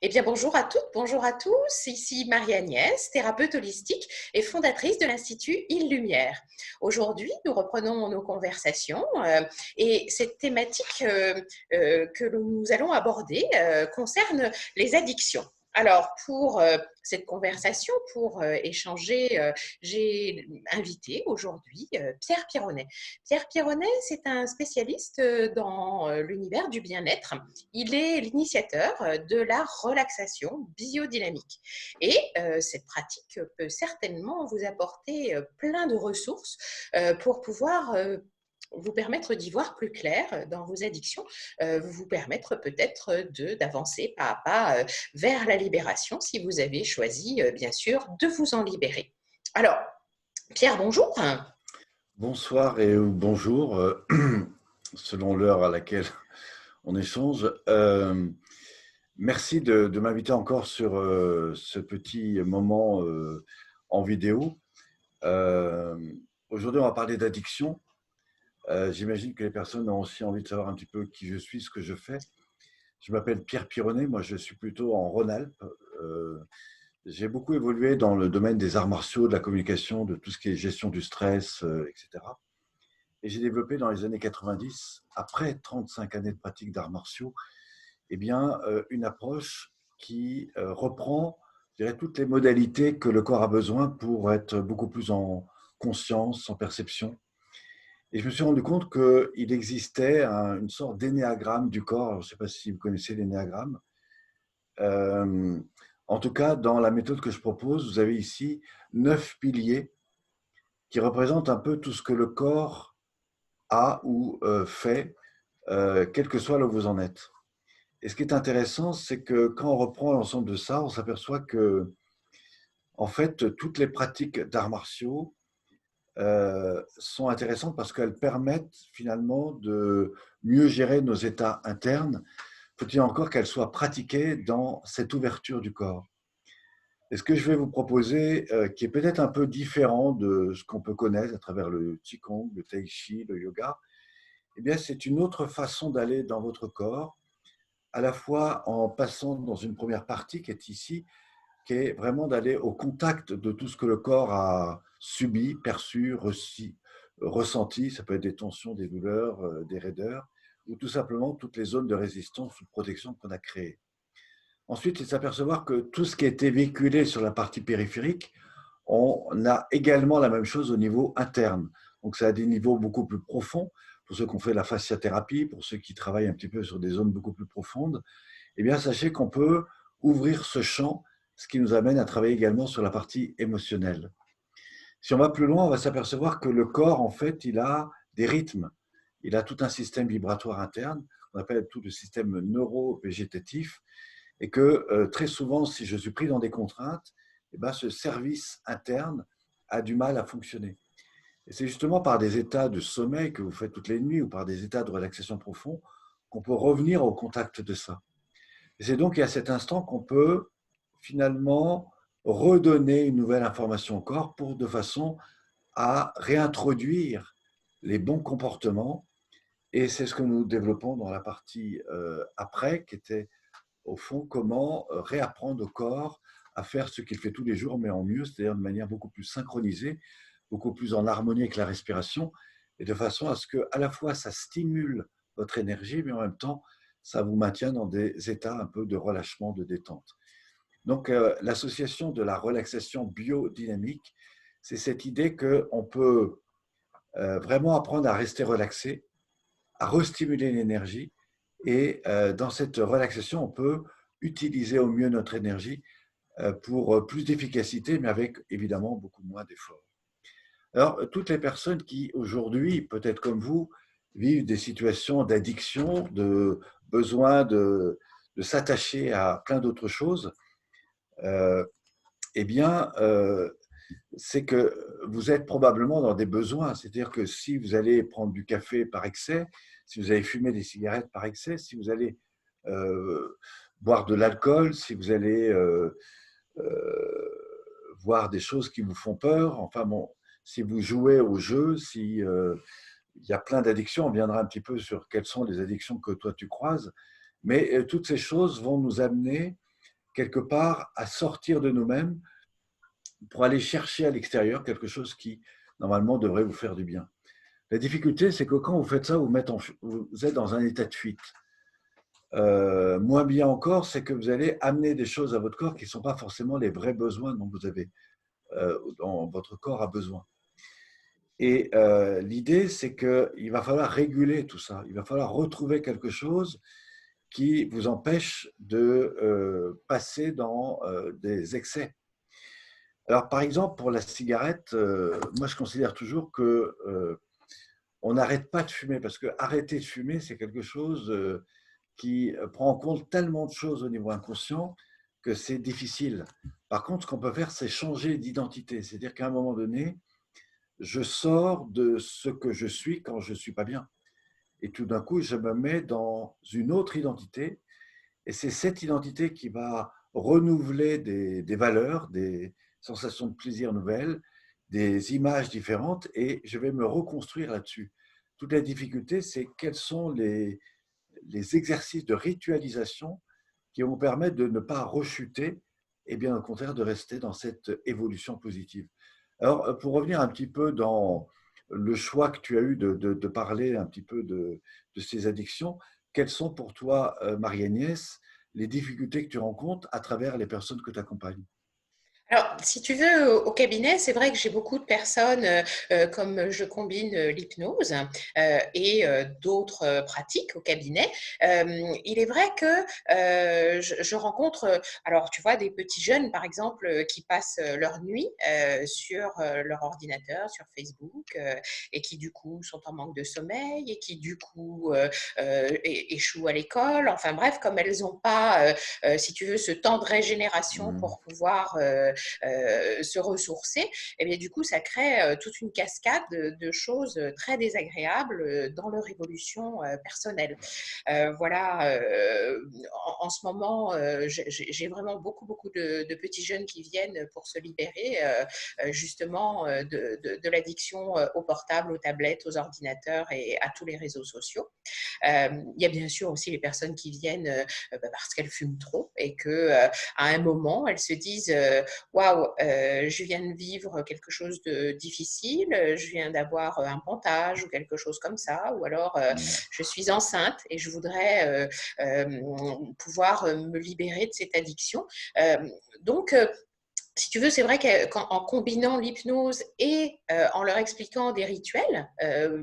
Eh bien, bonjour à toutes, bonjour à tous. Ici Marie-Agnès, thérapeute holistique et fondatrice de l'Institut Île Lumière. Aujourd'hui, nous reprenons nos conversations et cette thématique que nous allons aborder concerne les addictions. Alors, pour cette conversation, pour échanger, j'ai invité aujourd'hui Pierre Pironnet. Pierre Pironnet, c'est un spécialiste dans l'univers du bien-être. Il est l'initiateur de la relaxation biodynamique. Et cette pratique peut certainement vous apporter plein de ressources pour pouvoir vous permettre d'y voir plus clair dans vos addictions, vous permettre peut-être d'avancer pas à pas vers la libération si vous avez choisi, bien sûr, de vous en libérer. Alors, Pierre, bonjour. Bonsoir et ou bonjour, selon l'heure à laquelle on échange. Merci de m'inviter encore sur ce petit moment en vidéo. Euh, Aujourd'hui, on va parler d'addiction. J'imagine que les personnes ont aussi envie de savoir un petit peu qui je suis, ce que je fais. Je m'appelle Pierre Pironnet, moi je suis plutôt en Rhône-Alpes. J'ai beaucoup évolué dans le domaine des arts martiaux, de la communication, de tout ce qui est gestion du stress, etc. Et j'ai développé dans les années 90, après 35 années de pratique d'arts martiaux, eh bien, une approche qui reprend, je dirais, toutes les modalités que le corps a besoin pour être beaucoup plus en conscience, en perception. Et je me suis rendu compte qu'il existait une sorte d'énéagramme du corps. Alors, je ne sais pas si vous connaissez l'énéagramme. Euh, En tout cas, dans la méthode que je propose, vous avez ici 9 piliers qui représentent un peu tout ce que le corps a ou fait, quel que soit là où vous en êtes. Et ce qui est intéressant, c'est que quand on reprend l'ensemble de ça, on s'aperçoit que, en fait, toutes les pratiques d'arts martiaux sont intéressantes parce qu'elles permettent finalement de mieux gérer nos états internes. Faut-il encore qu'elles soient pratiquées dans cette ouverture du corps. Et ce que je vais vous proposer, qui est peut-être un peu différent de ce qu'on peut connaître à travers le Qigong, le Tai Chi, le yoga, eh bien, c'est une autre façon d'aller dans votre corps, à la fois en passant dans une première partie qui est ici, qui est vraiment d'aller au contact de tout ce que le corps a subi, perçu, ressenti. Ça peut être des tensions, des douleurs, des raideurs, ou tout simplement toutes les zones de résistance ou de protection qu'on a créées. Ensuite, c'est de s'apercevoir que tout ce qui a été véhiculé sur la partie périphérique, on a également la même chose au niveau interne. Donc, ça a des niveaux beaucoup plus profonds. Pour ceux qui ont fait la fasciathérapie, pour ceux qui travaillent un petit peu sur des zones beaucoup plus profondes, eh bien, sachez qu'on peut ouvrir ce champ, ce qui nous amène à travailler également sur la partie émotionnelle. Si on va plus loin, on va s'apercevoir que le corps, en fait, il a des rythmes. Il a tout un système vibratoire interne, on appelle tout le système neuro-végétatif, et que très souvent, si je suis pris dans des contraintes, eh ben, ce service interne a du mal à fonctionner. Et c'est justement par des états de sommeil que vous faites toutes les nuits ou par des états de relaxation profonde qu'on peut revenir au contact de ça. Et c'est donc à cet instant qu'on peut finalement redonner une nouvelle information au corps pour de façon à réintroduire les bons comportements. Et c'est ce que nous développons dans la partie après, qui était au fond comment réapprendre au corps à faire ce qu'il fait tous les jours, mais en mieux, c'est-à-dire de manière beaucoup plus synchronisée, beaucoup plus en harmonie avec la respiration, et de façon à ce que à la fois ça stimule votre énergie, mais en même temps, ça vous maintient dans des états un peu de relâchement, de détente. Donc, l'association de la relaxation biodynamique, c'est cette idée qu'on peut vraiment apprendre à rester relaxé, à restimuler l'énergie, et dans cette relaxation, on peut utiliser au mieux notre énergie pour plus d'efficacité, mais avec évidemment beaucoup moins d'efforts. Alors, toutes les personnes qui aujourd'hui, peut-être comme vous, vivent des situations d'addiction, de besoin de s'attacher à plein d'autres choses, euh, eh bien, c'est que vous êtes probablement dans des besoins. C'est-à-dire que si vous allez prendre du café par excès, si vous allez fumer des cigarettes par excès, si vous allez euh, boire de l'alcool, si vous allez voir des choses qui vous font peur, enfin bon, si vous jouez au jeu, si il y a plein d'addictions, on viendra un petit peu sur quelles sont les addictions que toi tu croises, mais toutes ces choses vont nous amener quelque part à sortir de nous-mêmes pour aller chercher à l'extérieur quelque chose qui, normalement, devrait vous faire du bien. La difficulté, c'est que quand vous faites ça, vous êtes dans un état de fuite. Moins bien encore, c'est que vous allez amener des choses à votre corps qui ne sont pas forcément les vrais besoins dont votre corps a besoin. Et l'idée, c'est qu'il va falloir réguler tout ça. Il va falloir retrouver quelque chose qui vous empêche de passer dans des excès. Alors, par exemple, pour la cigarette, moi, je considère toujours que on n'arrête pas de fumer, parce que arrêter de fumer, c'est quelque chose qui prend en compte tellement de choses au niveau inconscient que c'est difficile. Par contre, ce qu'on peut faire, c'est changer d'identité. C'est-à-dire qu'à un moment donné, je sors de ce que je suis quand je ne suis pas bien. Et tout d'un coup, je me mets dans une autre identité. Et c'est cette identité qui va renouveler des valeurs, des sensations de plaisir nouvelles, des images différentes, et je vais me reconstruire là-dessus. Toute la difficulté, c'est quels sont les exercices de ritualisation qui vont permettre de ne pas rechuter et bien au contraire de rester dans cette évolution positive. Alors, pour revenir un petit peu dans le choix que tu as eu de parler un petit peu de ces addictions, quelles sont pour toi, Marie-Agnès, les difficultés que tu rencontres à travers les personnes que tu accompagnes? Alors, si tu veux, au cabinet, c'est vrai que j'ai beaucoup de personnes, comme je combine l'hypnose et d'autres pratiques au cabinet. Il est vrai que je rencontre, alors tu vois, des petits jeunes, par exemple, qui passent leur nuit sur leur ordinateur, sur Facebook, et qui du coup sont en manque de sommeil et qui du coup échouent à l'école. Enfin bref, comme elles n'ont pas, si tu veux, ce temps de régénération Mmh. pour pouvoir se ressourcer, et bien du coup, ça crée toute une cascade de choses très désagréables dans leur évolution personnelle. Voilà, en ce moment, j'ai vraiment beaucoup de petits jeunes qui viennent pour se libérer justement de l'addiction au portable, aux tablettes, aux ordinateurs et à tous les réseaux sociaux. Il y a bien sûr aussi les personnes qui viennent parce qu'elles fument trop et que à un moment elles se disent waouh, je viens de vivre quelque chose de difficile, je viens d'avoir un pontage ou quelque chose comme ça, ou alors Mmh. je suis enceinte et je voudrais pouvoir me libérer de cette addiction. Euh, donc, si tu veux, c'est vrai qu'en combinant l'hypnose et en leur expliquant des rituels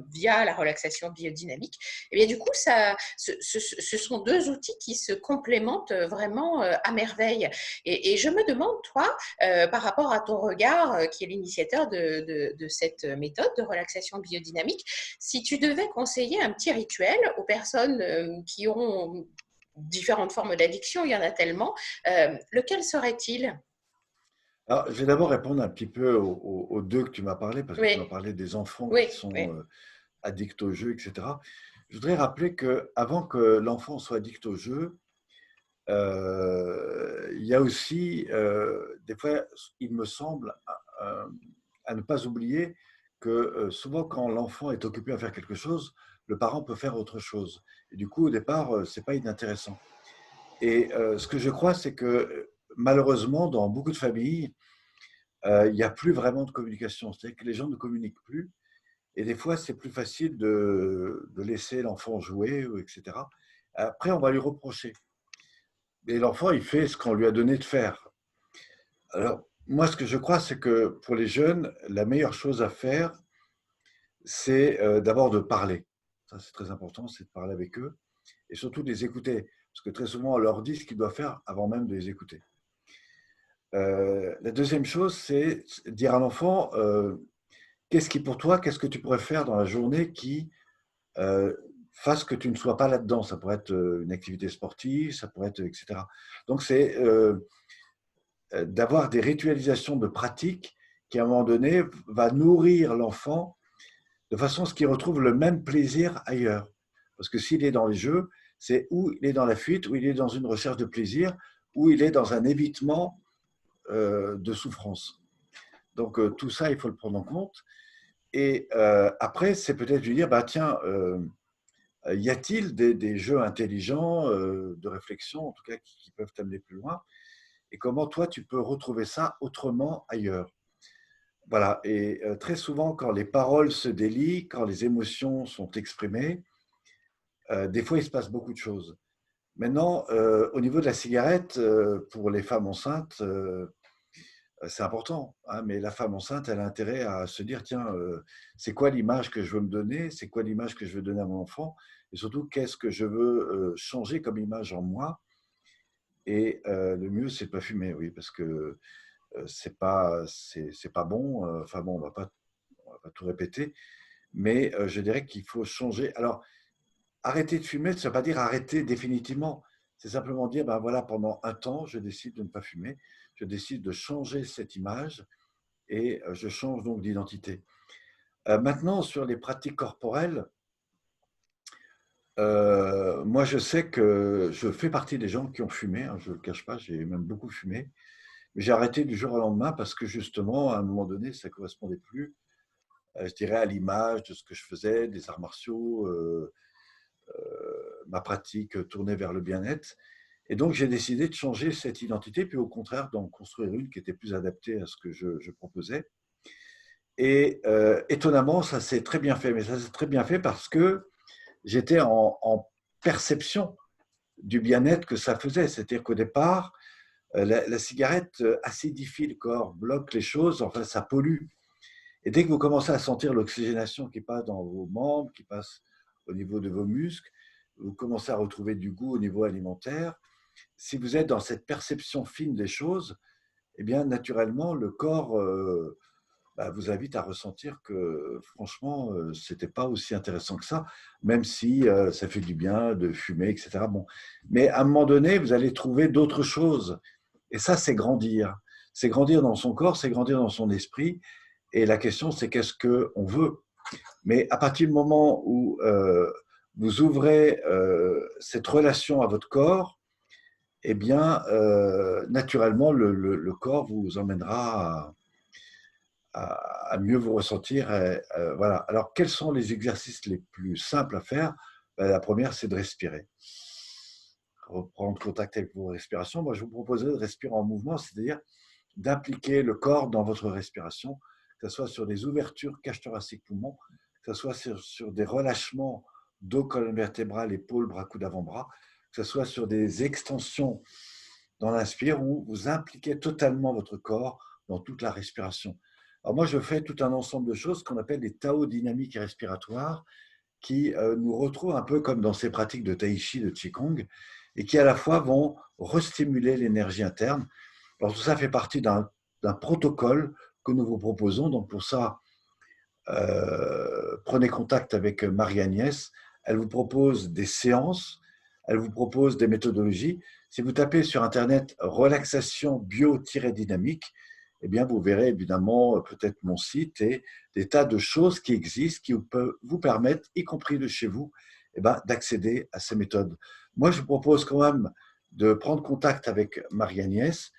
via la relaxation biodynamique, et bien du coup, ce sont deux outils qui se complémentent vraiment à merveille. Et je me demande, toi, par rapport à ton regard, qui est l'initiateur de cette méthode de relaxation biodynamique, si tu devais conseiller un petit rituel aux personnes qui ont différentes formes d'addiction, il y en a tellement, lequel serait-il? Alors, je vais d'abord répondre un petit peu aux deux que tu m'as parlé, parce que tu m'as Oui, parlé des enfants qui oui, sont oui. addicts au jeu, etc. Je voudrais rappeler qu'avant que l'enfant soit addict au jeu, il y a aussi, des fois, il me semble, à, à ne pas oublier que souvent, quand l'enfant est occupé à faire quelque chose, le parent peut faire autre chose. Et du coup, au départ, c'est pas inintéressant. Et ce que je crois, c'est que malheureusement, dans beaucoup de familles, il n'y a plus vraiment de communication. C'est-à-dire que les gens ne communiquent plus. Et des fois, c'est plus facile de laisser l'enfant jouer, etc. Après, on va lui reprocher. Et l'enfant, il fait ce qu'on lui a donné de faire. Alors, moi, ce que je crois, c'est que pour les jeunes, la meilleure chose à faire, c'est d'abord de parler. Ça, c'est très important, c'est de parler avec eux et surtout de les écouter. Parce que très souvent, on leur dit ce qu'ils doivent faire avant même de les écouter. La deuxième chose, c'est dire à l'enfant, qu'est-ce qui pour toi, qu'est-ce que tu pourrais faire dans la journée qui euh, fasse que tu ne sois pas là-dedans. Ça pourrait être une activité sportive, ça pourrait être, etc. Donc, c'est d'avoir des ritualisations de pratiques qui, à un moment donné, va nourrir l'enfant de façon à ce qu'il retrouve le même plaisir ailleurs. Parce que s'il est dans les jeux, c'est où il est dans la fuite, où il est dans une recherche de plaisir, où il est dans un évitement de souffrance. Donc tout ça, il faut le prendre en compte. Et après, c'est peut-être lui dire, bah, tiens, y a-t-il des jeux intelligents de réflexion, en tout cas, qui peuvent t'amener plus loin? et comment toi, tu peux retrouver ça autrement ailleurs. Voilà, et très souvent, quand les paroles se délient, quand les émotions sont exprimées, des fois, il se passe beaucoup de choses. Maintenant, au niveau de la cigarette, pour les femmes enceintes, c'est important, hein, mais la femme enceinte, elle a intérêt à se dire, tiens, c'est quoi l'image que je veux me donner? C'est quoi l'image que je veux donner à mon enfant? Et surtout, qu'est-ce que je veux changer comme image en moi? Et le mieux, c'est de pas fumer, oui, parce que c'est pas bon. Enfin bon, on va pas tout répéter, mais je dirais qu'il faut changer. Alors, arrêter de fumer, ça ne veut pas dire arrêter définitivement. C'est simplement dire, ben voilà, pendant un temps, je décide de ne pas fumer, je décide de changer cette image et je change donc d'identité. Maintenant, sur les pratiques corporelles, moi je sais que je fais partie des gens qui ont fumé, hein, je ne le cache pas, j'ai même beaucoup fumé, mais j'ai arrêté du jour au lendemain parce que justement, à un moment donné, ça ne correspondait plus, je dirais, à l'image de ce que je faisais, des arts martiaux, ma pratique tournée vers le bien-être. Et donc, j'ai décidé de changer cette identité, puis au contraire, d'en construire une qui était plus adaptée à ce que je proposais. Et étonnamment, ça s'est très bien fait. Mais ça s'est très bien fait parce que j'étais en perception du bien-être que ça faisait. C'est-à-dire qu'au départ, la cigarette acidifie le corps, bloque les choses, enfin, ça pollue. Et dès que vous commencez à sentir l'oxygénation qui passe dans vos membres, qui passe au niveau de vos muscles, vous commencez à retrouver du goût au niveau alimentaire. Si vous êtes dans cette perception fine des choses, eh bien, naturellement, le corps vous invite à ressentir que, franchement, ce n'était pas aussi intéressant que ça, même si ça fait du bien de fumer, etc. Bon. Mais à un moment donné, vous allez trouver d'autres choses. Et ça, c'est grandir. C'est grandir dans son corps, c'est grandir dans son esprit. Et la question, c'est qu'est-ce qu'on veut. Mais à partir du moment où vous ouvrez cette relation à votre corps, eh bien, naturellement, le corps vous emmènera à mieux vous ressentir. Voilà. Alors, quels sont les exercices les plus simples à faire? La première, c'est de respirer. Reprendre contact avec vos respirations. Moi, je vous proposerais de respirer en mouvement, c'est-à-dire d'impliquer le corps dans votre respiration, que ce soit sur des ouvertures cage thoracique poumon, que ce soit sur des relâchements dos, colonne vertébrale, épaules, bras, coudes, avant-bras, que ce soit sur des extensions dans l'inspire où vous impliquez totalement votre corps dans toute la respiration. Alors moi, je fais tout un ensemble de choses qu'on appelle des Tao dynamiques et respiratoires qui nous retrouvent un peu comme dans ces pratiques de Tai Chi, de Qigong, et qui à la fois vont restimuler l'énergie interne. Alors tout ça fait partie d'un protocole que nous vous proposons. Donc pour ça, prenez contact avec Marie-Agnès. Elle vous propose des séances, elle vous propose des méthodologies. Si vous tapez sur Internet relaxation bio-dynamique, eh bien, vous verrez évidemment peut-être mon site et des tas de choses qui existent qui peuvent vous permettre, y compris de chez vous, eh ben, d'accéder à ces méthodes. Moi, je vous propose quand même de prendre contact avec Marie-Agnès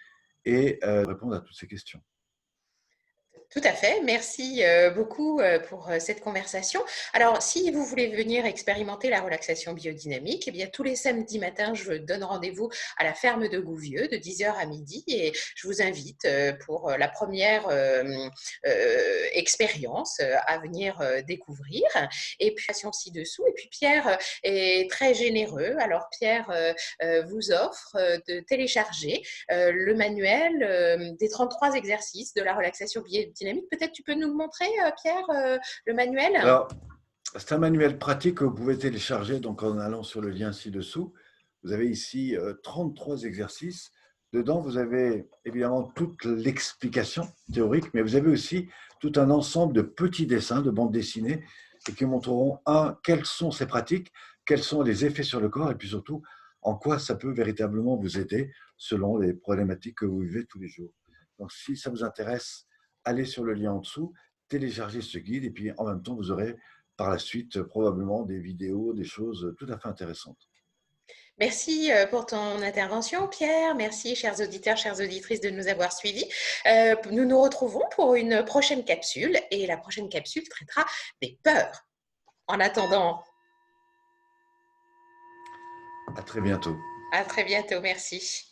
et répondre à toutes ces questions. Tout à fait. Merci beaucoup pour cette conversation. Alors, si vous voulez venir expérimenter la relaxation biodynamique, eh bien, tous les samedis matins, je donne rendez-vous à la ferme de Gouvieux de 10h à midi et je vous invite pour la première expérience à venir découvrir. Et puis, ci-dessous. Et puis, Pierre est très généreux. Alors, Pierre vous offre de télécharger le manuel des 33 exercices de la relaxation biodynamique. Peut-être tu peux nous le montrer, Pierre, le manuel? Alors, c'est un manuel pratique que vous pouvez télécharger donc en allant sur le lien ci-dessous. Vous avez ici 33 exercices. Dedans, vous avez évidemment toute l'explication théorique, mais vous avez aussi tout un ensemble de petits dessins, de bandes dessinées, et qui montreront, quelles sont ces pratiques, quels sont les effets sur le corps, et puis surtout, en quoi ça peut véritablement vous aider selon les problématiques que vous vivez tous les jours. Donc, si ça vous intéresse, allez sur le lien en dessous, téléchargez ce guide, et puis en même temps, vous aurez par la suite probablement des vidéos, des choses tout à fait intéressantes. Merci pour ton intervention, Pierre. Merci, chers auditeurs, chères auditrices, de nous avoir suivis. Nous nous retrouvons pour une prochaine capsule et la prochaine capsule traitera des peurs. En attendant, À très bientôt. à très bientôt. Merci.